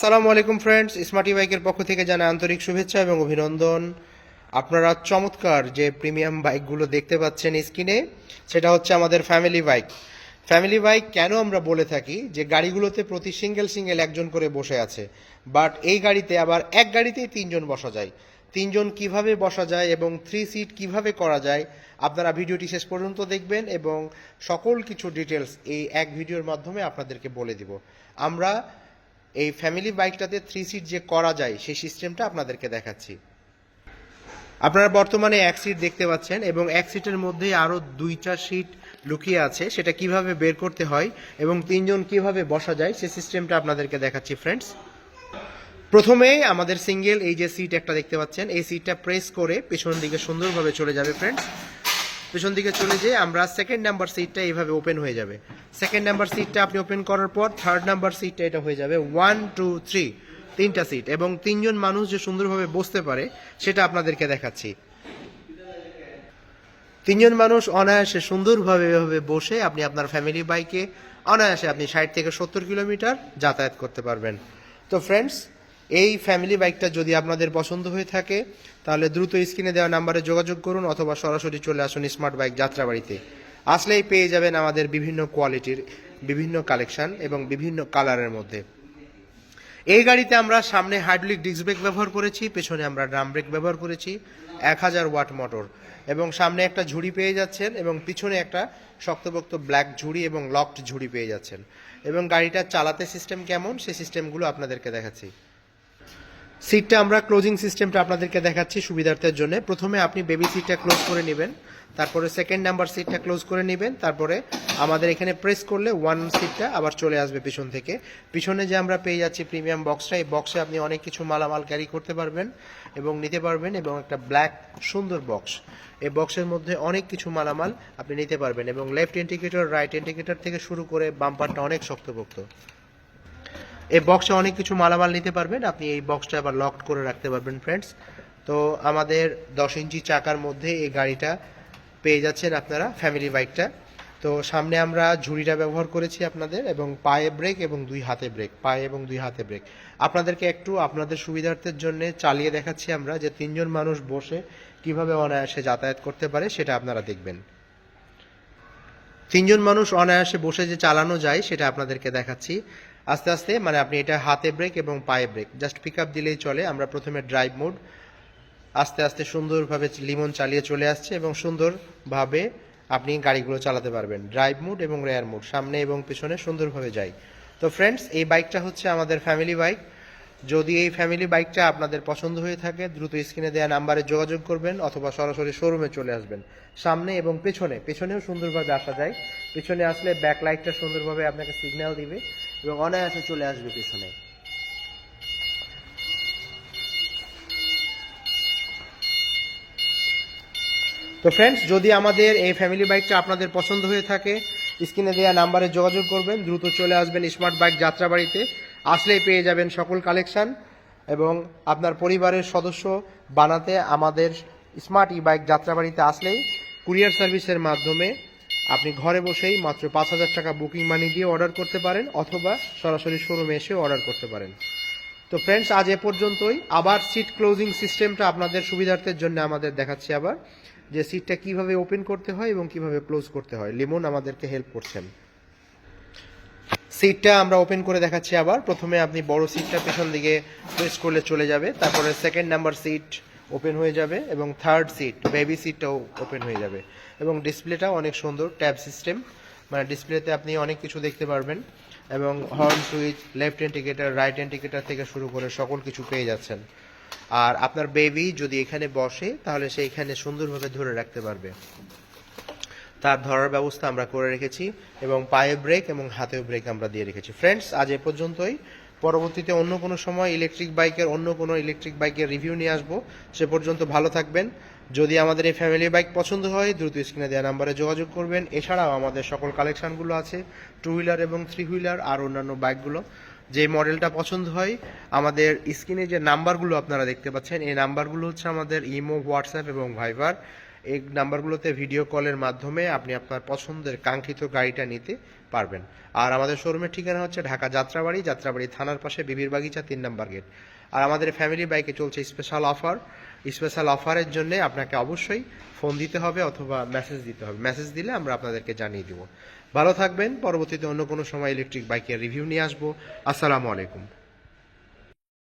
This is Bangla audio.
আসসালামু আলাইকুম ফ্রেন্ডস, স্মার্টি বাইকের পক্ষ থেকে জানাই আন্তরিক শুভেচ্ছা এবং অভিনন্দন। আপনারা চমৎকার যে প্রিমিয়াম বাইকগুলো দেখতে পাচ্ছেন স্ক্রিনে, সেটা হচ্ছে আমাদের ফ্যামিলি বাইক। ফ্যামিলি বাইক কেন আমরা বলে থাকি যে গাড়িগুলোতে প্রতি সিঙ্গেল একজন করে বসে আছে, বাট এই গাড়িতে আবার এক গাড়িতেই তিনজন বসা যায়। তিনজন কিভাবে বসা যায় এবং 3 সিট কিভাবে করা যায়, আপনারা ভিডিওটি শেষ পর্যন্ত দেখবেন এবং সকল কিছু ডিটেলস এই এক ভিডিওর মাধ্যমে আপনাদেরকে বলে দিব। আমরা এই ফ্যামিলি বাইকটাতে 3 সিট যে করা যায় সেই সিস্টেমটা আপনাদেরকে দেখাচ্ছি। আপনারা বর্তমানে এক সিট দেখতে পাচ্ছেন এবং এক সিটের মধ্যে আরও 2-4 সিট লুকিয়ে আছে। সেটা কিভাবে বের করতে হয় এবং তিনজন কিভাবে বসা যায় সেই সিস্টেমটা আপনাদেরকে দেখাচ্ছি ফ্রেন্ডস। প্রথমেই আমাদের সিঙ্গেল এই যে সিট একটা দেখতে পাচ্ছেন, এই সিটটা প্রেস করে পেছন দিকে সুন্দরভাবে চলে যাবে ফ্রেন্ডস। পেছন দিকে চলে যেয়ে আমরা সেকেন্ড নাম্বার সিটটা এইভাবে ওপেন হয়ে যাবে। সেকেন্ড নাম্বার সিটটা আপনি ওপেন করার পর থার্ড নাম্বার সিটটা এটা হয়ে যাবে 1, 2, 3 তিনটা সিট এবং তিনজন মানুষ যে সুন্দরভাবে বসতে পারে সেটা আপনাদেরকে দেখাচ্ছি। তিনজন মানুষ অনায়াসে সুন্দরভাবে এভাবে বসে আপনি আপনার ফ্যামিলি বাইকে অনায়াসে আপনি 60 থেকে 70 কিলোমিটার যাতায়াত করতে পারবেন। তো ফ্রেন্ডস, এই ফ্যামিলি বাইকটা যদি আপনাদের পছন্দ হয়ে থাকে তাহলে দ্রুত স্ক্রিনে দেওয়া নাম্বারে যোগাযোগ করুন অথবা সরাসরি চলে আসুন স্মার্ট বাইক যাত্রাবাড়িতে। আসলেই পেয়ে যাবেন আমাদের বিভিন্ন কোয়ালিটির বিভিন্ন কালেকশন এবং বিভিন্ন কালারের মধ্যে। এই গাড়িতে আমরা সামনে হাইড্রোলিক ডিস্ক ব্রেক ব্যবহার করেছি, পেছনে আমরা ড্রাম ব্রেক ব্যবহার করেছি, 1000 ওয়াট মোটর এবং সামনে একটা ঝুড়ি পেয়ে যাচ্ছেন এবং পিছনে একটা শক্তপোক্ত ব্ল্যাক ঝুড়ি এবং লকড ঝুড়ি পেয়ে যাচ্ছেন। এবং গাড়িটা চালাতে সিস্টেম কেমন সেই সিস্টেমগুলো আপনাদেরকে দেখাচ্ছি। সিটটা আমরা ক্লোজিং সিস্টেমটা আপনাদেরকে দেখাচ্ছি সুবিধার্থের জন্য। প্রথমে আপনি বেবি সিটটা ক্লোজ করে নেবেন, তারপরে সেকেন্ড নাম্বার সিটটা ক্লোজ করে নেবেন, তারপরে আমাদের এখানে প্রেস করলে 1 সিটটা আবার চলে আসবে পিছন থেকে। পিছনে যে আমরা পেয়ে যাচ্ছি প্রিমিয়াম বক্সটা, এই বক্সে আপনি অনেক কিছু মালামাল ক্যারি করতে পারবেন এবং নিতে পারবেন এবং একটা ব্ল্যাক সুন্দর বক্স। এই বক্সের মধ্যে অনেক কিছু মালামাল আপনি নিতে পারবেন এবং লেফট ইন্ডিকেটর রাইট ইন্ডিকেটর থেকে শুরু করে বাম্পারটা অনেক শক্তপোক্ত। এই বক্সে অনেক কিছু মালামাল নিতে পারবেন, আপনি এই বক্সটা আবার লকড করে রাখতে পারবেন ফ্রেন্ডস। তো আমাদের 10 ইঞ্চি চাকার মধ্যে এই গাড়িটা পেয়ে যাচ্ছেন আপনারা ফ্যামিলি বাইকটা। তো সামনে আমরা ঝুড়িটা ব্যবহার করেছি আপনাদের এবং পায়ে ব্রেক এবং 2 হাতে ব্রেক, পায়ে এবং 2 হাতে ব্রেক। আপনাদেরকে একটু আপনাদের সুবিধার্থের জন্য চালিয়ে দেখাচ্ছি আমরা যে তিনজন মানুষ বসে কিভাবে অনায়াসে যাতায়াত করতে পারে সেটা আপনারা দেখবেন। তিনজন মানুষ অনায়াসে বসে যে চালানো যায় সেটা আপনাদেরকে দেখাচ্ছি আস্তে আস্তে। মানে আপনি এটা হাতে ব্রেক এবং পায়ে ব্রেক জাস্ট পিক আপ দিলেই চলে। আমরা প্রথমে ড্রাইভ মোড, আস্তে আস্তে সুন্দরভাবে লিমন চালিয়ে চলে আসছে এবং সুন্দরভাবে আপনি গাড়িগুলো চালাতে পারবেন। ড্রাইভ মোড এবং রেয়ার মোড সামনে এবং পেছনে সুন্দরভাবে যায়। তো ফ্রেন্ডস, এই বাইকটা হচ্ছে আমাদের ফ্যামিলি বাইক। যদি এই ফ্যামিলি বাইকটা আপনাদের পছন্দ হয়ে থাকে দ্রুত স্ক্রিনে দেওয়া নাম্বারে যোগাযোগ করবেন অথবা সরাসরি শোরুমে চলে আসবেন। সামনে এবং পেছনেও সুন্দরভাবে আসা যায়। পেছনে আসলে ব্যাক লাইটটা সুন্দরভাবে আপনাকে সিগন্যাল দিবে এবং অনায়াসে চলে আসবে পেছনে। তো ফ্রেন্ডস, যদি আমাদের এই ফ্যামিলি বাইকটা আপনাদের পছন্দ হয়ে থাকে স্ক্রিনে দেওয়া নাম্বারে যোগাযোগ করবেন, দ্রুত চলে আসবেন স্মার্ট বাইক যাত্রাবাড়িতে। আসলেই পেয়ে যাবেন সকল কালেকশন এবং আপনার পরিবারের সদস্য বানাতে আমাদের স্মার্ট ই বাইক যাত্রাবাড়িতে আসলেই কুরিয়ার সার্ভিসের মাধ্যমে আপনি ঘরে বসেই মাত্র 5000 টাকা বুকিং মানি দিয়ে অর্ডার করতে পারেন অথবা সরাসরি শোরুমে এসেও অর্ডার করতে পারেন। তো ফ্রেন্ডস, আজ এ পর্যন্তই। আবার সিট ক্লোজিং সিস্টেমটা আপনাদের সুবিধার্থের জন্য আমাদের দেখাচ্ছি আবার যে সিটটা কিভাবে ওপেন করতে হয় এবং কিভাবে ক্লোজ করতে হয়। লিমন আমাদেরকে হেল্প করছেন। সিটটা আমরা ওপেন করে দেখাচ্ছি আবার। প্রথমে আপনি বড় সিটটা পেছন দিকে প্রেস করলে চলে যাবে, তারপরে সেকেন্ড নাম্বার সিট ওপেন হয়ে যাবে এবং থার্ড সিট বেবি সিটটাও ওপেন হয়ে যাবে এবং ডিসপ্লেটাও অনেক সুন্দর ট্যাব সিস্টেম। মানে ডিসপ্লেতে আপনি অনেক কিছু দেখতে পারবেন এবং horn switch, left indicator, right indicator থেকে শুরু করে সকল কিছু পেয়ে যাচ্ছেন। আর আপনার বেবি যদি এখানে বসে তাহলে সে এখানে সুন্দরভাবে ধরে রাখতে পারবে, তার ধরার ব্যবস্থা আমরা করে রেখেছি এবং পায়ে ব্রেক এবং হাতেও ব্রেক আমরা দিয়ে রেখেছি। ফ্রেন্ডস, আজ এ পর্যন্তই। পরবর্তীতে অন্য কোনো সময় অন্য কোনো ইলেকট্রিক বাইকের রিভিউ নিয়ে আসবো। সে পর্যন্ত ভালো থাকবেন। যদি আমাদের এই ফ্যামিলি বাইক পছন্দ হয় দ্রুত স্ক্রিনে দেওয়া নাম্বারে যোগাযোগ করবেন। এছাড়াও আমাদের সকল কালেকশানগুলো আছে 2 হুইলার এবং 3 হুইলার আর অন্যান্য বাইকগুলো। যে মডেলটা পছন্দ হয় আমাদের স্ক্রিনে যে নাম্বারগুলো আপনারা দেখতে পাচ্ছেন এই নাম্বারগুলো হচ্ছে আমাদের ইমো, হোয়াটসঅ্যাপ এবং ভাইবার। এই নাম্বারগুলোতে ভিডিও কলের মাধ্যমে আপনি আপনার পছন্দের কাঙ্ক্ষিত গাড়িটা নিতে পারবেন। আর আমাদের শোরুমের ঠিকানা হচ্ছে ঢাকা যাত্রাবাড়ি থানার পাশে বিবির বাগিচা 3 নম্বর গেট। আর আমাদের ফ্যামিলি বাইকে চলছে স্পেশাল অফারের জন্য আপনাকে অবশ্যই ফোন দিতে হবে অথবা মেসেজ দিতে হবে। মেসেজ দিলে আমরা আপনাদেরকে জানিয়ে দেব। ভালো থাকবেন। পরবর্তীতে অন্য কোনো সময় ইলেকট্রিক বাইকের রিভিউ নিয়ে আসবো। আসসালামু আলাইকুম।